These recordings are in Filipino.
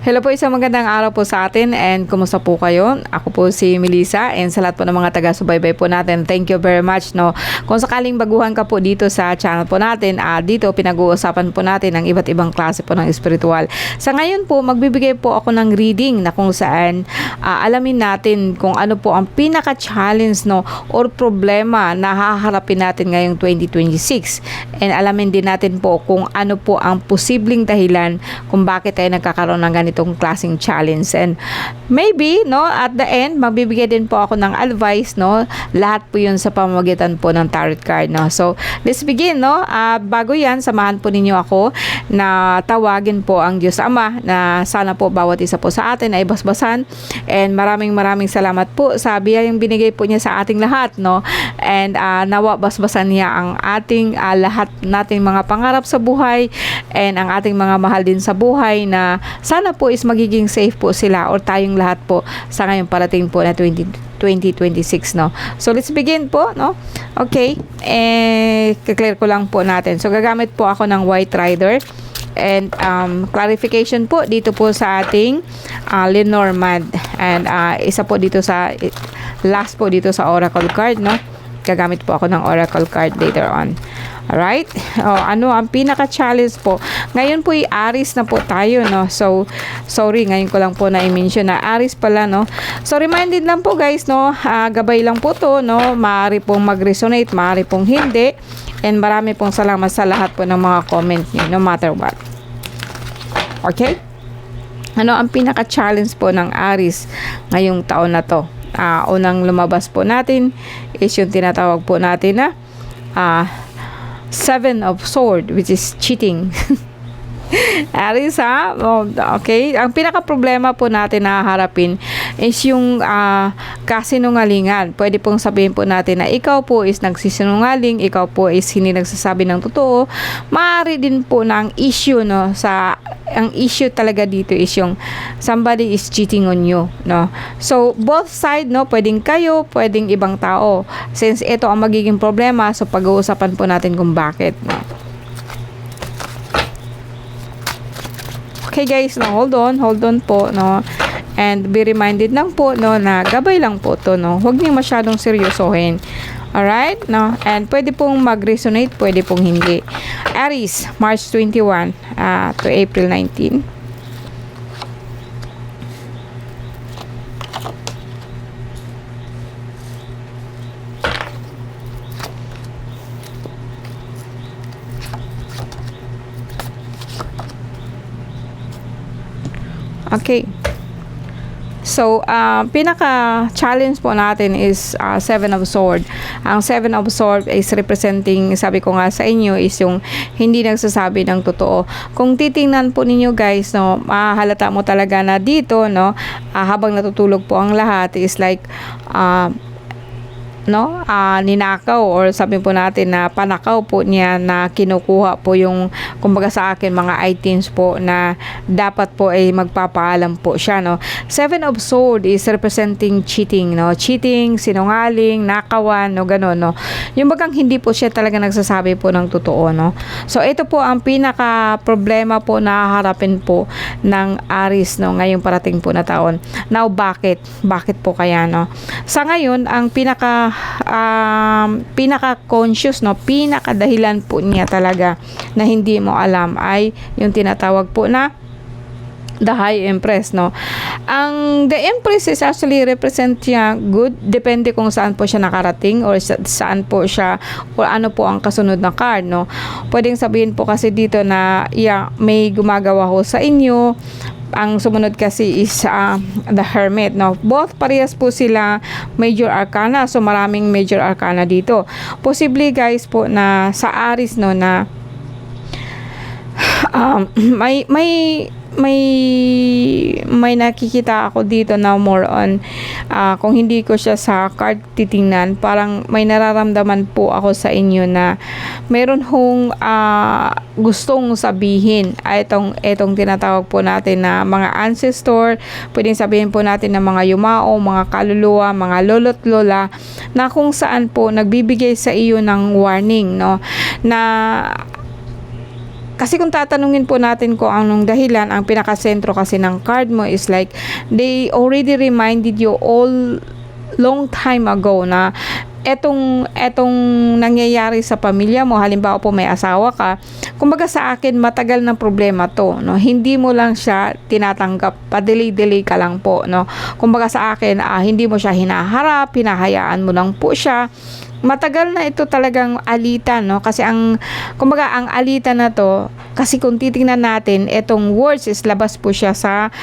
Hello po, isang magandang araw po sa atin and kumusta po kayo? Ako po si Melissa and sa lahat po ng mga taga-subaybay po natin, thank you very much. No? Kung sakaling baguhan ka po dito sa channel po natin, dito pinag-uusapan po natin ang iba't ibang klase po ng espiritual. Sa ngayon po, magbibigay po ako ng reading na kung saan alamin natin kung ano po ang pinaka-challenge or problema na haharapin natin ngayong 2026. And alamin din natin po kung ano po ang posibleng dahilan kung bakit tayo nagkakaroon ng ganitong klaseng challenge. And maybe at the end magbibigay din po ako ng advice, lahat po yun sa pamamagitan po ng tarot card. So let's begin. Bago yan, samahan po ninyo ako na tawagin po ang Diyos Ama na sana po bawat isa po sa atin ay basbasan. And maraming salamat po sa biyayang binigay po niya sa ating lahat. And nawa basbasan niya ang ating lahat nating mga pangarap sa buhay and ang ating mga mahal din sa buhay, na sana po is magiging safe po sila or tayong lahat po sa ngayong parating po na 2026. So let's begin po. Okay, clear ko lang po natin. So gagamit po ako ng White Rider and clarification po dito po sa ating Lenormand, and isa po dito sa last po dito sa Oracle card. Gagamit po ako ng Oracle card later on. Alright? Ano ang pinaka-challenge po? Ngayon po Aries na po tayo, So, sorry, ngayon ko lang po na-mention na Aries pala, So, reminded lang po guys, gabay lang po to, Maaari pong mag-resonate, maaari pong hindi. And marami pong salamat sa lahat po ng mga comment niyo, no matter what. Okay? Ano ang pinaka-challenge po ng Aries ngayong taon na to? Unang lumabas po natin is yung tinatawag po natin na Seven of Swords, which is cheating. Aries, okay. Ang pinaka-problema po natin na harapin is yung kasinungalingan. Pwede pong sabihin po natin na ikaw po is nagsisinungaling, ikaw po is hindi nagsasabi ng totoo. Maaari din po na ang issue, ang issue talaga dito is yung somebody is cheating on you, So, both side, pwedeng kayo, pwedeng ibang tao. Since ito ang magiging problema, so pag-uusapan po natin kung bakit, Okay guys, hold on po, And be reminded lang po, na gabay lang po to, Huwag niyo masyadong seryosohin. Alright, And pwede pong mag-resonate, pwede pong hindi. Aries, March 21 to April 19. Okay. So, pinaka-challenge po natin is Seven of Swords. Ang Seven of Swords is representing, sabi ko nga sa inyo, is yung hindi nagsasabi ng totoo. Kung titingnan po ninyo guys, mahalata mo talaga na dito, habang natutulog po ang lahat, is like, ninakaw, or sabi po natin na panakaw po niya, na kinukuha po yung, kumbaga sa akin, mga items po na dapat po ay magpapaalam po siya, Seven of Swords is representing cheating, cheating, sinungaling, nakawan, ganon, yung bagang hindi po siya talaga nagsasabi po ng totoo, So ito po ang pinaka problema po na haharapin po ng Aries, ngayong parating po na taon. Now, bakit po kaya, Sa ngayon, ang pinaka-conscious, pinaka-dahilan po niya talaga na hindi mo alam ay yung tinatawag po na the High Empress, Ang the Empress is actually represent niya good, depende kung saan po siya nakarating or saan po siya or ano po ang kasunod na card, Pwedeng sabihin po kasi dito na may gumagawa ho sa inyo. Ang sumunod kasi is the Hermit, Both parehas po sila major arcana, so maraming major arcana dito. Posible guys po na sa Aries, na may nakikita ako dito na more on kung hindi ko siya sa card titingnan, parang may nararamdaman po ako sa inyo na meron hong gustong sabihin. Itong tinatawag po natin na mga ancestor, pwedeng sabihin po natin na mga yumao, mga kaluluwa, mga lolo't lola, na kung saan po nagbibigay sa iyo ng warning, na kasi kung tatanungin po natin kung anong dahilan, ang pinakasentro kasi ng card mo is like they already reminded you all long time ago na etong nangyayari sa pamilya mo. Halimbawa po may asawa ka, kumbaga sa akin matagal ng problema to, no, hindi mo lang siya tinatanggap, pa-delay ka lang po, no, kumbaga sa akin hindi mo siya hinaharap, hinahayaan mo lang po siya. Matagal na ito talagang alitan, no, kasi kumbaga ang alitan na to, kasi kung titingnan natin, etong words is labas po siya sa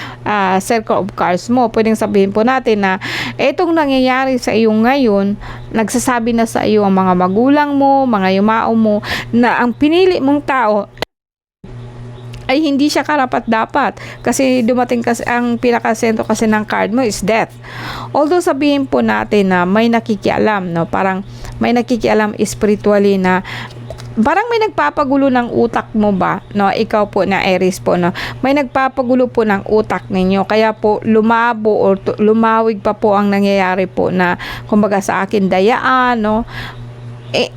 circle of cards mo. Pwedeng sabihin po natin na etong nangyayari sa iyo ngayon, nagsasabi na sa iyo ang mga magulang mo, mga yumao mo, na ang pinili mong tao ay hindi siya karapat-dapat, kasi dumating kasi ang pinakasentro kasi ng card mo is death. Although sabihin po natin na may nakikialam, no, parang may nakikialam spiritually, na parang may nagpapagulo ng utak mo ba, no, ikaw po na Aries po, no, may nagpapagulo po ng utak ninyo, kaya po lumabo or lumawig pa po ang nangyayari po, na kumbaga sa akin dayaan, no.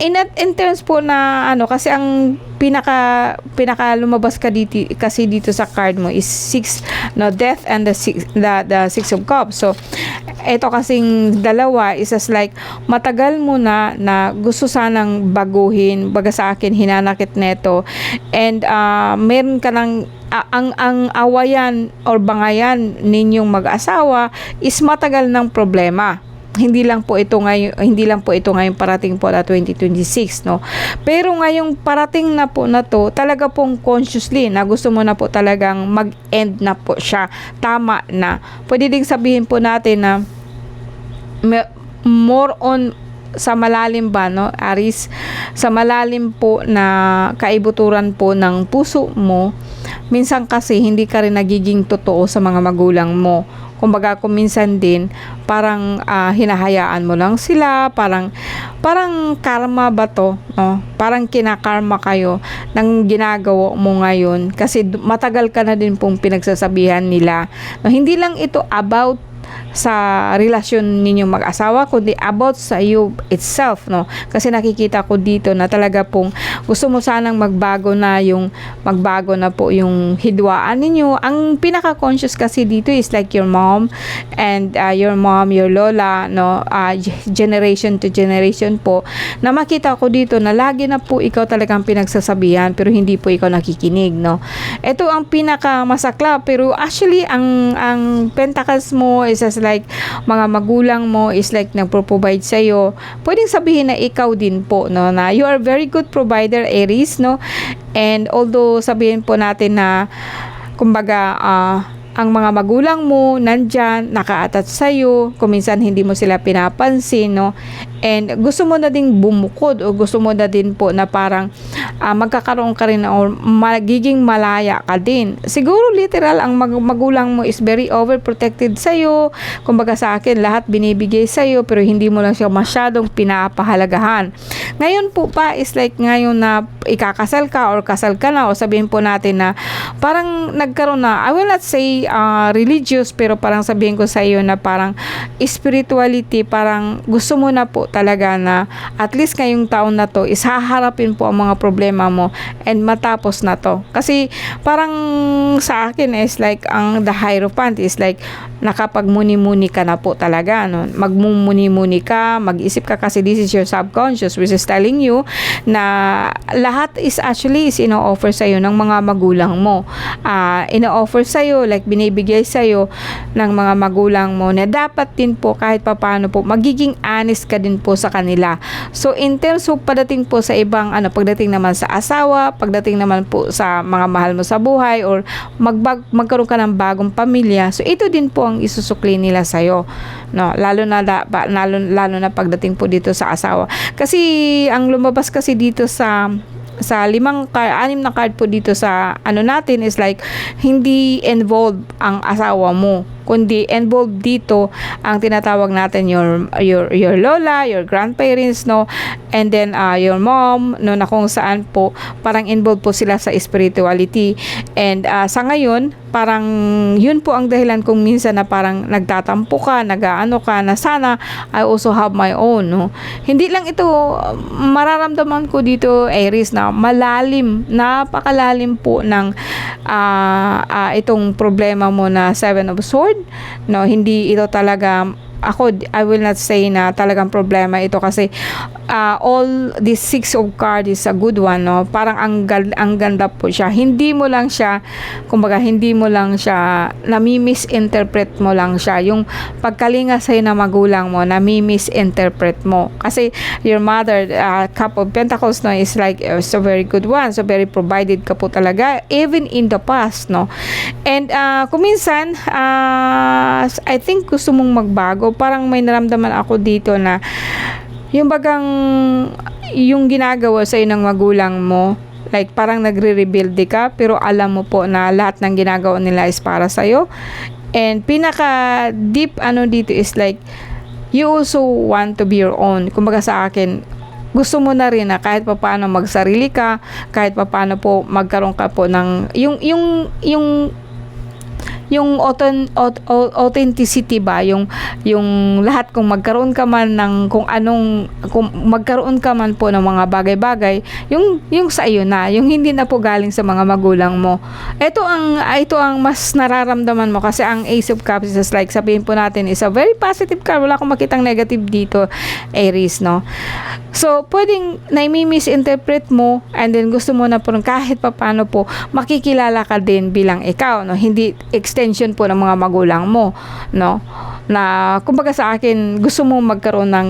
In terms po na kasi ang pinaka lumabas ka dito, kasi dito sa card mo is 6, no, death and the 6 of cups. So ito kasing dalawa is as like matagal mo na gusto sanang baguhin, baga sa akin hinanakit neto, and meron ka ng ang awayan or bangayan ninyong mag-asawa is matagal ng problema. Hindi lang po ito ngayon parating po na 2026, no. Pero ngayong parating na po na to, talaga pong consciously na gusto mo na po talagang mag-end na po siya. Tama na. Pwede ding sabihin po natin na more on sa malalim ba, no, Aries, sa malalim po na kaibuturan po ng puso mo, minsan kasi hindi ka rin nagiging totoo sa mga magulang mo. Kumbaga kung minsan din parang hinahayaan mo lang sila, parang karma ba to, no? Parang kinakarma kayo ng ginagawa mo ngayon, kasi matagal ka na din pong pinagsasabihan nila, no? Hindi lang ito about sa relasyon ninyong mag-asawa, kundi about sa you itself, no? Kasi nakikita ko dito na talaga pong gusto mo sanang magbago na po yung hidwaan ninyo. Ang pinaka-conscious kasi dito is like your mom and your lola, no, generation to generation po, na makita ko dito na lagi na po ikaw talagang pinagsasabihan pero hindi po ikaw nakikinig, no. Ito ang pinaka-masakla, pero actually ang pentacles mo is as like mga magulang mo is like nagpo-provide sa iyo. Pwedeng sabihin na ikaw din po, no, na you are very good provider, Aries, no. And although sabihin po natin na kumbaga ang mga magulang mo nandyan, naka-attach sa'yo, kung minsan hindi mo sila pinapansin, no, and gusto mo na ding bumukod o gusto mo na din po na parang magkakaroon ka rin o magiging malaya ka din. Siguro literal ang magulang mo is very overprotected sa'yo, kumbaga sa akin lahat binibigay sa'yo pero hindi mo lang siya masyadong pinapahalagahan. Ngayon po pa is like ngayon na ikakasal ka or kasal ka na, o sabihin po natin na parang nagkaroon na, I will not say religious, pero parang sabihin ko sa iyo na parang spirituality, parang gusto mo na po talaga na at least ngayong taon na to is haharapin po ang mga problema mo and matapos na to. Kasi parang sa akin is like ang the Hierophant is like nakapagmuni-muni ka na po talaga, no? Magmumuni-muni ka, mag-isip ka, kasi this is your subconscious which is telling you na lahat is actually is ino-offer sa'yo ng mga magulang mo. Ino-offer sa'yo, like binibigay sa'yo ng mga magulang mo, na dapat din po kahit papaano po magiging honest ka din po sa kanila. So in terms of pagdating po sa ibang pagdating naman sa asawa, pagdating naman po sa mga mahal mo sa buhay, or magkaroon ka ng bagong pamilya, so ito din po ang isusukli nila sa'yo, no? Lalo na pagdating po dito sa asawa. Kasi ang lumabas kasi dito sa 6 na card po dito sa natin is like hindi involved ang asawa mo. kundi involved dito ang tinatawag natin your lola, your grandparents, no, and then your mom, no, na kung saan po parang involved po sila sa spirituality. And sa ngayon, parang yun po ang dahilan kung minsan na parang nagtatampo ka, nag-aano ka, na sana I also have my own, no. Hindi lang ito, mararamdaman ko dito, Aries, na malalim, napakalalim po ng itong problema mo na Seven of Sword, no. Hindi ito talaga, I will not say na talagang problema ito, kasi all this Six of Cards is a good one, no. Parang ang ganda po siya. Hindi mo lang siya, kumbaga, hindi mo lang siya, nami-misinterpret mo lang siya. Yung pagkalinga sa'yo na magulang mo, nami-misinterpret mo. Kasi your mother, Cup of Pentacles, no, is like so very good one. So very provided ka po talaga, even in the past, no. And kung minsan, I think gusto mong magbago. Parang may naramdaman ako dito na yung bagang yung ginagawa sa ng magulang mo, like parang nagre-rebuild ka, pero alam mo po na lahat ng ginagawa nila is para sa'yo. And pinaka deep dito is like you also want to be your own. Kumbaga sa akin, gusto mo na rin na kahit papaano magsarili ka, kahit papaano po magkaroon ka po ng yung authenticity ba, yung lahat, kung magkaroon ka man ng kung magkaroon ka man po ng mga bagay-bagay, yung sa iyo na, yung hindi na po galing sa mga magulang mo. Ito ang mas nararamdaman mo, kasi ang Ace of Cups is like, sabihin po natin, is a very positive card. Wala akong makitang negative dito, Aries, no. So pwedeng na-misinterpret mo, and then gusto mo na po kahit papaano po makikilala ka din bilang ikaw, no. Hindi extension po ng mga magulang mo, no, na kumbaga sa akin, gusto mo magkaroon ng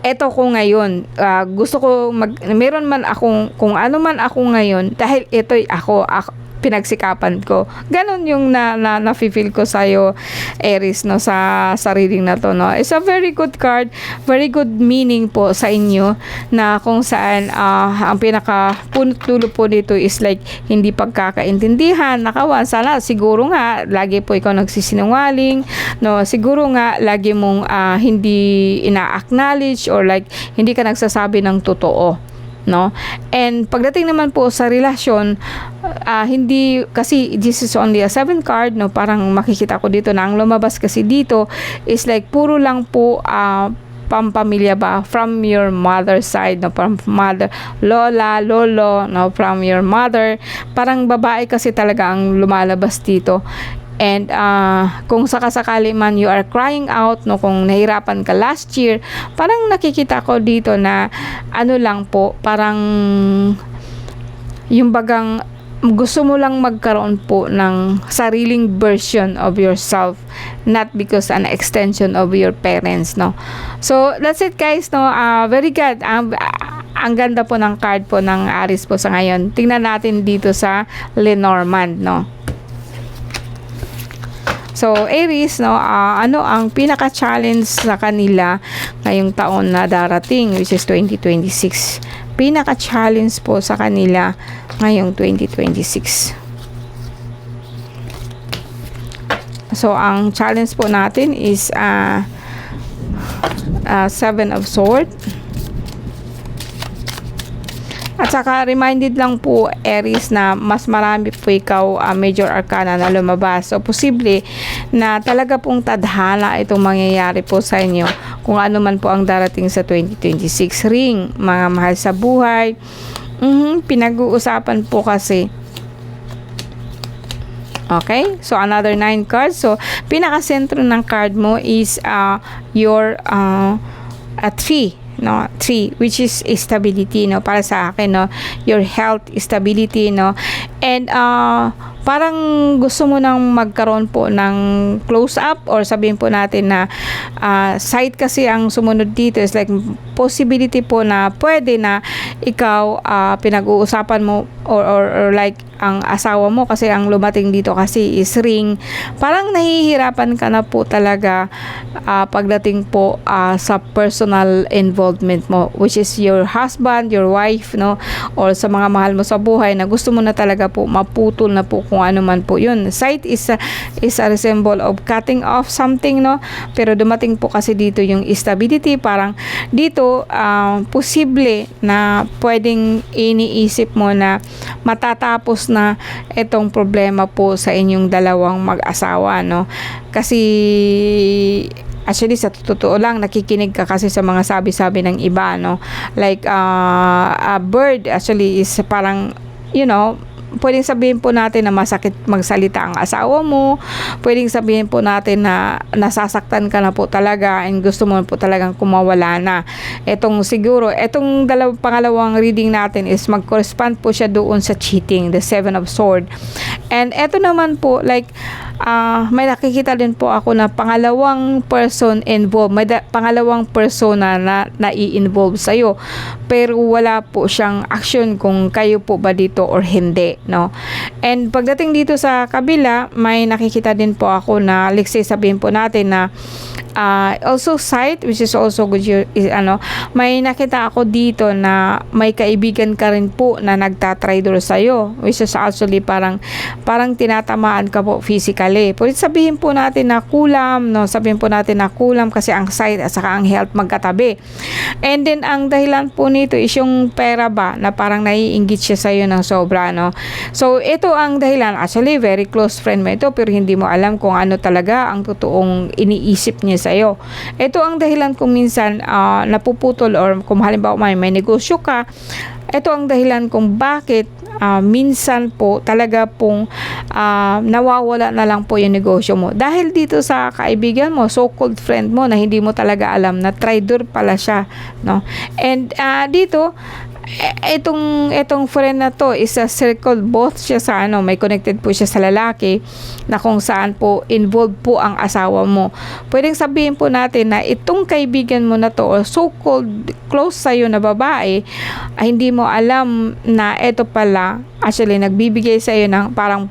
eto ko ngayon, gusto ko meron man akong, kung ano man ako ngayon, dahil ito'y ako pinagsikapan ko. Ganon yung na-feel ko sa'yo, Aries, no, sa reading na to, no. It's a very good card, very good meaning po sa inyo, na kung saan ang pinaka punot dulo po dito is like hindi pagkakaintindihan. Nakawan, sana siguro nga lagi po ikaw nagsisinungaling, no, siguro nga lagi mong hindi ina-acknowledge, or like hindi ka nagsasabi ng totoo, no. And pagdating naman po sa relasyon, hindi, kasi this is only a 7 card, no, parang makikita ko dito na ang lumabas kasi dito is like puro lang po pampamilya ba, from your mother's side, no, from mother, lola, lolo, no, from your mother. Parang babae kasi talaga ang lumalabas dito. And kung sakasakali man you are crying out, no, kung nahirapan ka last year, parang nakikita ko dito na lang po, parang yung bagang gusto mo lang magkaroon po ng sariling version of yourself, not because an extension of your parents, no. So that's it, guys, no. Very good. Ang ganda po ng card po ng Aries po sa ngayon. Tingnan natin dito sa Lenormand, no. So, Aries, no, ano ang pinaka-challenge sa kanila ngayong taon na darating, which is 2026? Pinaka-challenge po sa kanila ngayong 2026. So, ang challenge po natin is Seven of Swords. At saka reminded lang po, Aries, na mas marami po ikaw major arcana na lumabas. So posible na talaga pong tadhana itong mangyayari po sa inyo, kung ano man po ang darating sa 2026. Ring, mga mahal sa buhay, pinag-uusapan po kasi. Okay, so another 9 cards. So pinaka-sentro ng card mo is your 3, no, 3, which is stability, no, para sa akin, no, your health, stability, no. And parang gusto mo nang magkaroon po ng close up, or sabihin po natin na sight, kasi ang sumunod dito is like possibility po na pwede na ikaw pinag-uusapan mo or like ang asawa mo, kasi ang lumating dito kasi is ring. Parang nahihirapan ka na po talaga pagdating po sa personal involvement mo, which is your husband, your wife, no, or sa mga mahal mo sa buhay, na gusto mo na talaga po maputol na po kung ano man po yun. Sight is a resemble of cutting off something, no, pero dumating po kasi dito yung stability. Parang dito posible na pwedeng iniisip mo na matatapos na itong problema po sa inyong dalawang mag-asawa, no? Kasi actually sa totoo lang, nakikinig ka kasi sa mga sabi-sabi ng iba, no? Like a bird actually is parang, you know, pwedeng sabihin po natin na masakit magsalita ang asawa mo. Pwedeng sabihin po natin na nasasaktan ka na po talaga and gusto mo po talagang kumawala na. Etong pangalawang reading natin is mag-correspond po siya doon sa cheating, the Seven of Swords. And eto naman po, like may nakikita din po ako na pangalawang person involved, pangalawang persona na nai-involve sa'yo, pero wala po siyang action kung kayo po ba dito or hindi, no? And pagdating dito sa kabila, may nakikita din po ako na, let's say sabihin po natin na also sight, which is also good, may nakita ako dito na may kaibigan ka rin po na nagtatraidor sa'yo, which is actually parang tinatamaan ka po physically. Pwede sabihin po natin na kulam, no? Sabihin po natin na kulam kasi ang sight at saka ang health magkatabi. And then ang dahilan po nito is yung pera ba, na parang naiinggit siya sa'yo ng sobra, no? So ito ang dahilan. Actually very close friend mo ito, pero hindi mo alam kung ano talaga ang totoong iniisip niya sa'yo. Ito ang dahilan kung minsan napuputol, or kung halimbawa may negosyo ka, ito ang dahilan kung bakit minsan po talaga pong nawawala na lang po yung negosyo mo dahil dito sa kaibigan mo, so-called friend mo, na hindi mo talaga alam na traitor pala siya, no? And dito itong friend na to is a circle, both siya sa may connected po siya sa lalaki, na kung saan po involved po ang asawa mo. Pwedeng sabihin po natin na itong kaibigan mo na to, or so-called close sa'yo na babae, hindi mo alam na ito pala actually nagbibigay sa'yo ng parang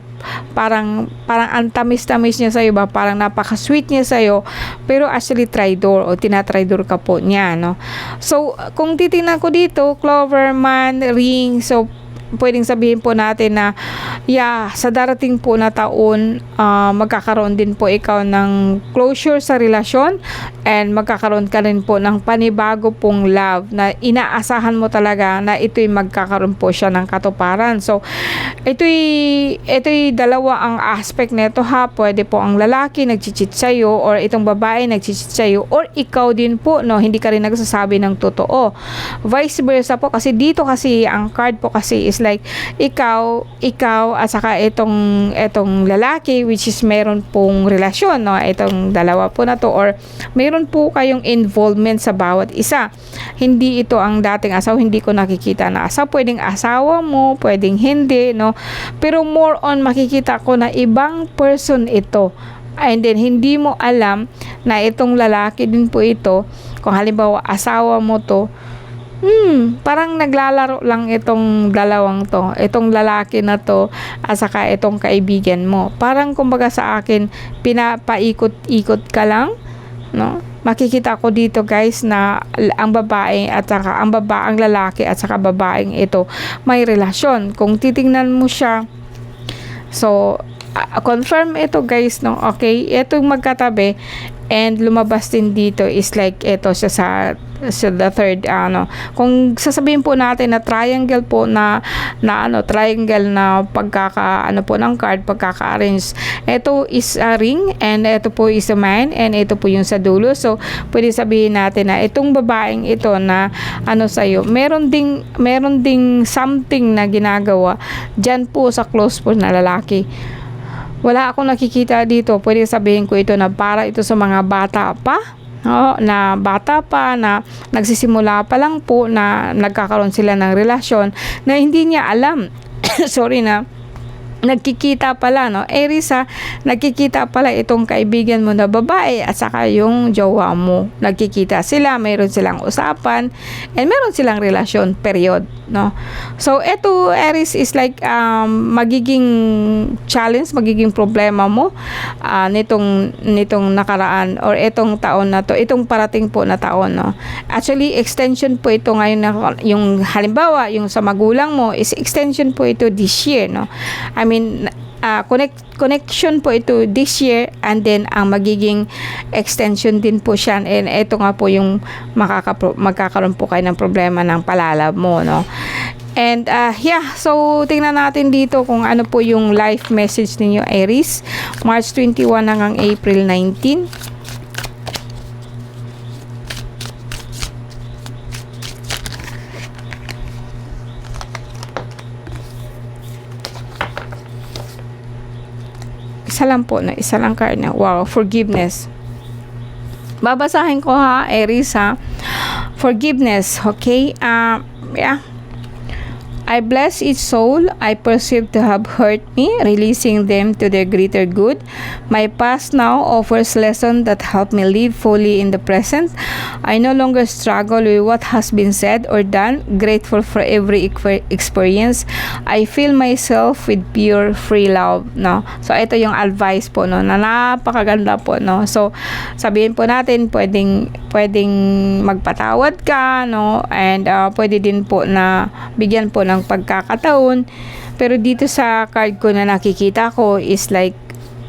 ang tamis-tamis niya sa'yo ba, parang napaka-sweet niya sa'yo, pero actually traitor o tinatraidor ka po niya, no? So kung titingnan ko dito, clover man, ring, so pwedeng sabihin po natin na sa darating po na taon, magkakaroon din po ikaw ng closure sa relasyon, and magkakaroon ka rin po ng panibago pong love na inaasahan mo talaga na ito'y magkakaroon po siya ng katuparan. So ito'y dalawa ang aspect nito, ha. Pwede po ang lalaki nagchichit sa'yo, or itong babae nagchichit sa'yo, or ikaw din po, no, hindi ka rin nagsasabi ng totoo. Vice versa po, kasi dito kasi ang card po kasi is like ikaw at saka itong lalaki, which is meron pong relasyon, no, itong dalawa po na to, or meron po kayong involvement sa bawat isa. Hindi ito ang dating asawa, hindi ko nakikita na asawa. Pwedeng asawa mo, pwedeng hindi, no, pero more on makikita ko na ibang person ito, and then hindi mo alam na itong lalaki din po ito. Kung halimbawa asawa mo to, parang naglalaro lang itong dalawang to, itong lalaki na to at saka itong kaibigan mo. Parang kumbaga sa akin, pinapaikot-ikot ka lang, no? Makikita ko dito, guys, na ang babae at saka ang lalaki at saka babaeng ito may relasyon. Kung titingnan mo siya, so confirm ito, guys, no? Okay, itong magkatabi, and lumabas din dito is like ito siya sa the third, kung sasabihin po natin na triangle po na triangle na po ng card, pagkaka-arrange, ito is a ring, and ito po is a man, and ito po yung sa dulo. So pwede sabihin natin na itong babaeng ito na sa'yo, meron ding something na ginagawa dyan po sa close po na lalaki. Wala akong nakikita dito. Pwede sabihin ko ito na para ito sa mga bata pa, na nagsisimula pa lang po na nagkakaroon sila ng relasyon na hindi niya alam sorry na nagkikita pala, no? Aries, nagkikita pala itong kaibigan mo na babae at saka yung jowa mo. Nagkikita sila, mayroon silang usapan, and mayroon silang relasyon, period, no? So, eto, Aries, is like magiging challenge, magiging problema mo nitong nakaraan or itong taon na to, itong parating po na taon, no? Actually, extension po ito ngayon na yung halimbawa, yung sa magulang mo is extension po ito this year, no? I mean, connection po ito this year, and then ang magiging extension din po siya, and ito nga po yung magkakaroon po kayo ng problema ng palalab mo, no? And yeah, so tingnan natin dito kung ano po yung life message ninyo, Aries, March 21 hanggang April 19. Isa lang po, na isa lang card na, wow, forgiveness. Babasahin ko Aries, forgiveness, okay? Yeah. I bless each soul I perceive to have hurt me, releasing them to their greater good. My past now offers lessons that help me live fully in the present. I no longer struggle with what has been said or done, grateful for every experience. I fill myself with pure, free love, no? So, ito yung advice po, no, na napakaganda po, no? So, sabihin po natin, pwedeng magpatawad ka, no? And pwede din po na bigyan po ng pagkakataon. Pero dito sa card ko na nakikita ko is like,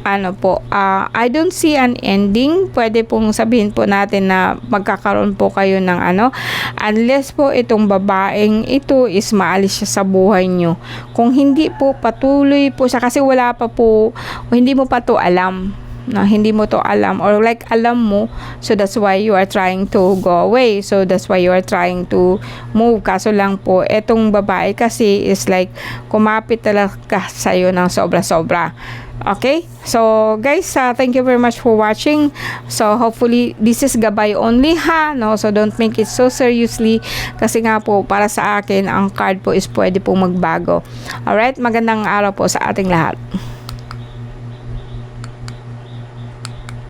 I don't see an ending. Pwede pong sabihin po natin na magkakaroon po kayo ng unless po itong babaeng ito is maalis siya sa buhay nyo. Kung hindi po, patuloy po siya kasi wala pa po, hindi mo pa to alam, na hindi mo to alam, or like alam mo, so that's why you are trying to go away, so that's why you are trying to move. Kaso lang po, etong babae kasi is like kumapit talaga sa'yo ng sobra-sobra. Okay, so guys, thank you very much for watching. So hopefully this is gabay only, no? So don't make it so seriously, kasi nga po para sa akin ang card po is pwede pong magbago. Alright, magandang araw po sa ating lahat.